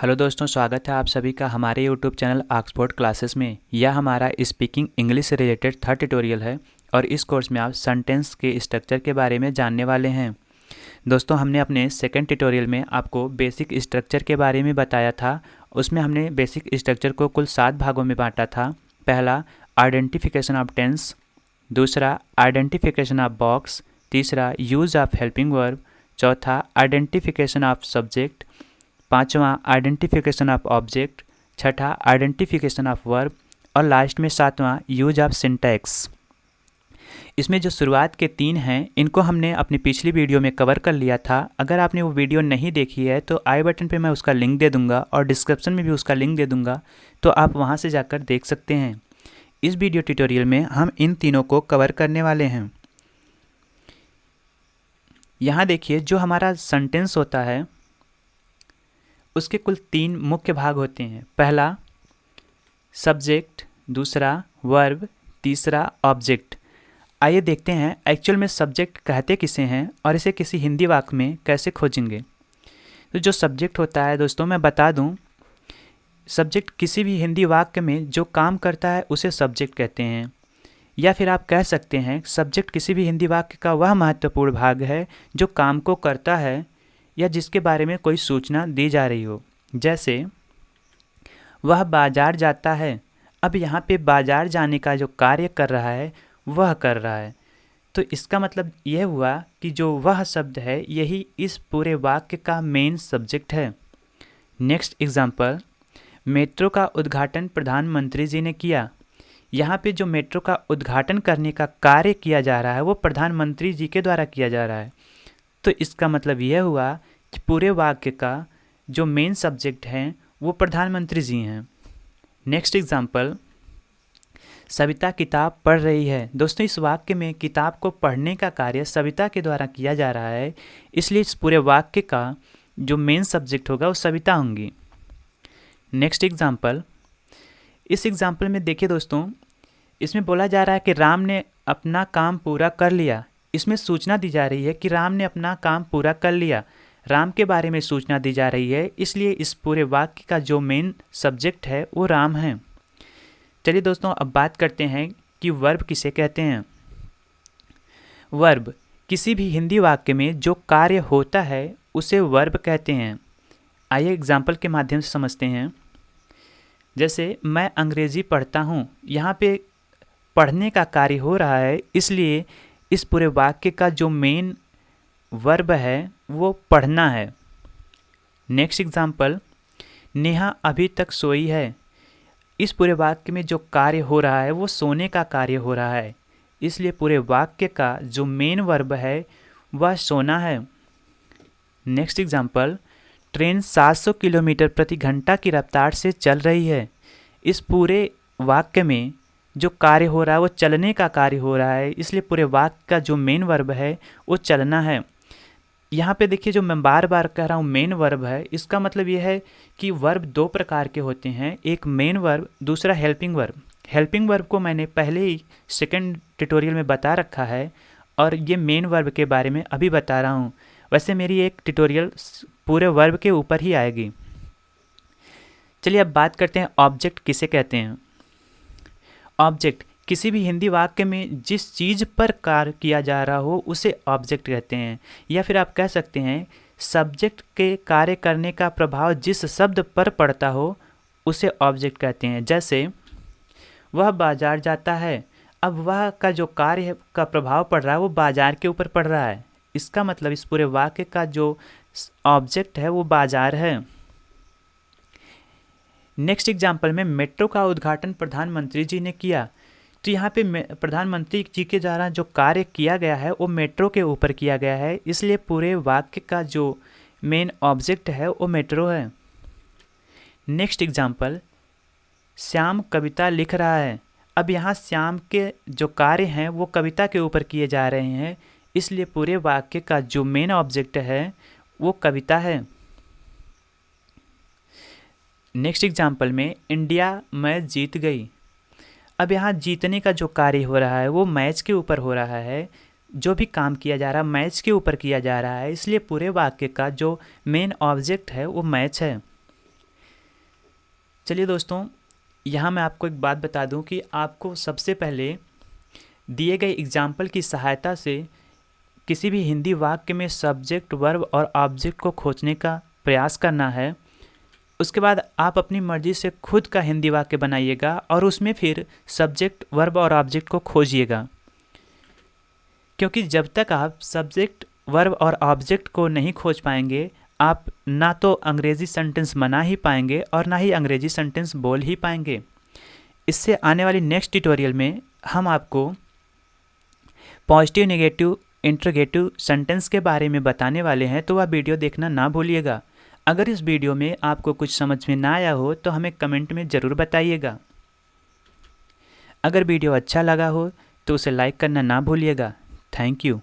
Hello दोस्तों, स्वागत है आप सभी का हमारे यूट्यूब चैनल ऑक्सफोर्ड क्लासेस में। यह हमारा स्पीकिंग इंग्लिश से रिलेटेड थर्ड ट्यूटोरियल है और इस कोर्स में आप सेंटेंस के स्ट्रक्चर के बारे में जानने वाले हैं। दोस्तों, हमने अपने सेकंड ट्यूटोरियल में आपको बेसिक स्ट्रक्चर के बारे में बताया था। उसमें हमने बेसिक स्ट्रक्चर को कुल 7 भागों में बांटा था। पहला, आइडेंटिफिकेशन ऑफ टेंस। दूसरा, आइडेंटिफिकेशन ऑफ बॉक्स। तीसरा, यूज़ ऑफ हेल्पिंग वर्ब। चौथा, आइडेंटिफिकेशन ऑफ सब्जेक्ट। पांचवा, आइडेंटिफिकेशन ऑफ ऑब्जेक्ट। छठा, आइडेंटिफिकेशन ऑफ वर्ब। और लास्ट में सातवां, यूज ऑफ सिंटैक्स। इसमें जो शुरुआत के 3 हैं इनको हमने अपनी पिछली वीडियो में कवर कर लिया था। अगर आपने वो वीडियो नहीं देखी है तो आई बटन पे मैं उसका लिंक दे दूंगा और डिस्क्रिप्शन में भी उसका लिंक दे दूंगा, तो आप वहाँ से जाकर देख सकते हैं। इस वीडियो ट्यूटोरियल में हम इन तीनों को कवर करने वाले हैं। यहाँ देखिए, जो हमारा सेंटेंस होता है उसके कुल 3 मुख्य भाग होते हैं। पहला सब्जेक्ट, दूसरा वर्ब, तीसरा ऑब्जेक्ट। आइए देखते हैं एक्चुअल में सब्जेक्ट कहते किसे हैं और इसे किसी हिंदी वाक्य में कैसे खोजेंगे। तो जो सब्जेक्ट होता है दोस्तों, मैं बता दूं, सब्जेक्ट किसी भी हिंदी वाक्य में जो काम करता है उसे सब्जेक्ट कहते हैं। या फिर आप कह सकते हैं सब्जेक्ट किसी भी हिंदी वाक्य का वह महत्वपूर्ण भाग है जो काम को करता है या जिसके बारे में कोई सूचना दी जा रही हो। जैसे वह बाजार जाता है। अब यहाँ पे बाजार जाने का जो कार्य कर रहा है वह कर रहा है, तो इसका मतलब यह हुआ कि जो वह शब्द है यही इस पूरे वाक्य का मेन सब्जेक्ट है। नेक्स्ट एग्जाम्पल, मेट्रो का उद्घाटन प्रधानमंत्री जी ने किया। यहाँ पे जो मेट्रो का उद्घाटन करने का कार्य किया जा रहा है वो प्रधानमंत्री जी के द्वारा किया जा रहा है, तो इसका मतलब यह हुआ कि पूरे वाक्य का जो मेन सब्जेक्ट हैं वो प्रधानमंत्री जी हैं। नेक्स्ट एग्जाम्पल, सविता किताब पढ़ रही है। दोस्तों, इस वाक्य में किताब को पढ़ने का कार्य सविता के द्वारा किया जा रहा है, इसलिए इस पूरे वाक्य का जो मेन सब्जेक्ट होगा वो सविता होंगी। नेक्स्ट एग्जाम्पल, इस एग्जाम्पल में देखिए दोस्तों, इसमें बोला जा रहा है कि राम ने अपना काम पूरा कर लिया। इसमें सूचना दी जा रही है कि राम ने अपना काम पूरा कर लिया, राम के बारे में सूचना दी जा रही है, इसलिए इस पूरे वाक्य का जो मेन सब्जेक्ट है वो राम है। चलिए दोस्तों, अब बात करते हैं कि वर्ब किसे कहते हैं। वर्ब किसी भी हिंदी वाक्य में जो कार्य होता है उसे वर्ब कहते हैं। आइए एग्जाम्पल के माध्यम से समझते हैं। जैसे मैं अंग्रेजी पढ़ता हूँ, यहाँ पे पढ़ने का कार्य हो रहा है, इसलिए इस पूरे वाक्य का जो मेन वर्ब है वो पढ़ना है। नेक्स्ट एग्जाम्पल, नेहा अभी तक सोई है। इस पूरे वाक्य में जो कार्य हो रहा है वो सोने का कार्य हो रहा है, इसलिए पूरे वाक्य का जो मेन वर्ब है वह सोना है। नेक्स्ट एग्जाम्पल, ट्रेन 700 किलोमीटर प्रति घंटा की रफ्तार से चल रही है। इस पूरे वाक्य में जो कार्य हो रहा है वो चलने का कार्य हो रहा है, इसलिए पूरे वाक्य का जो मेन वर्ब है वो चलना है। यहाँ पे देखिए, जो मैं बार बार कह रहा हूँ मेन वर्ब है, इसका मतलब ये है कि वर्ब 2 प्रकार के होते हैं, एक मेन वर्ब, दूसरा हेल्पिंग वर्ब। हेल्पिंग वर्ब को मैंने पहले ही सेकंड ट्यूटोरियल में बता रखा है और ये मेन वर्ब के बारे में अभी बता रहा हूँ। वैसे मेरी एक ट्यूटोरियल पूरे वर्ब के ऊपर ही आएगी। चलिए अब बात करते हैं ऑब्जेक्ट किसे कहते हैं। ऑब्जेक्ट किसी भी हिंदी वाक्य में जिस चीज़ पर कार्य किया जा रहा हो उसे ऑब्जेक्ट कहते हैं, या फिर आप कह सकते हैं सब्जेक्ट के कार्य करने का प्रभाव जिस शब्द पर पड़ता हो उसे ऑब्जेक्ट कहते हैं। जैसे वह बाजार जाता है। अब वह का जो कार्य का प्रभाव पड़ रहा है वो बाजार के ऊपर पड़ रहा है, इसका मतलब इस पूरे वाक्य का जो ऑब्जेक्ट है वो बाजार है। नेक्स्ट एग्जाम्पल में मेट्रो का उद्घाटन प्रधानमंत्री जी ने किया। तो यहाँ पे प्रधानमंत्री जी के द्वारा जो कार्य किया गया है वो मेट्रो के ऊपर किया गया है, इसलिए पूरे वाक्य का जो मेन ऑब्जेक्ट है वो मेट्रो है। नेक्स्ट एग्जाम्पल, श्याम कविता लिख रहा है। अब यहाँ श्याम के जो कार्य हैं वो कविता के ऊपर किए जा रहे हैं, इसलिए पूरे वाक्य का जो मेन ऑब्जेक्ट है वो कविता है। नेक्स्ट एग्जाम्पल में इंडिया मैच जीत गई। अब यहाँ जीतने का जो कार्य हो रहा है वो मैच के ऊपर हो रहा है, जो भी काम किया जा रहा है मैच के ऊपर किया जा रहा है, इसलिए पूरे वाक्य का जो मेन ऑब्जेक्ट है वो मैच है। चलिए दोस्तों, यहाँ मैं आपको एक बात बता दूँ कि आपको सबसे पहले दिए गए एग्जाम्पल की सहायता से किसी भी हिंदी वाक्य में सब्जेक्ट, वर्ब और ऑब्जेक्ट को खोजने का प्रयास करना है। उसके बाद आप अपनी मर्जी से खुद का हिंदी वाक्य बनाइएगा और उसमें फिर सब्जेक्ट, वर्ब और ऑब्जेक्ट को खोजिएगा। क्योंकि जब तक आप सब्जेक्ट, वर्ब और ऑब्जेक्ट को नहीं खोज पाएंगे, आप ना तो अंग्रेज़ी सेंटेंस बना ही पाएंगे और ना ही अंग्रेज़ी सेंटेंस बोल ही पाएंगे। इससे आने वाली नेक्स्ट ट्यूटोरियल में हम आपको पॉजिटिव, नेगेटिव, इंटरोगेटिव सेंटेंस के बारे में बताने वाले हैं, तो वह वीडियो देखना ना भूलिएगा। अगर इस वीडियो में आपको कुछ समझ में ना आया हो तो हमें कमेंट में ज़रूर बताइएगा। अगर वीडियो अच्छा लगा हो तो उसे लाइक करना ना भूलिएगा। Thank you.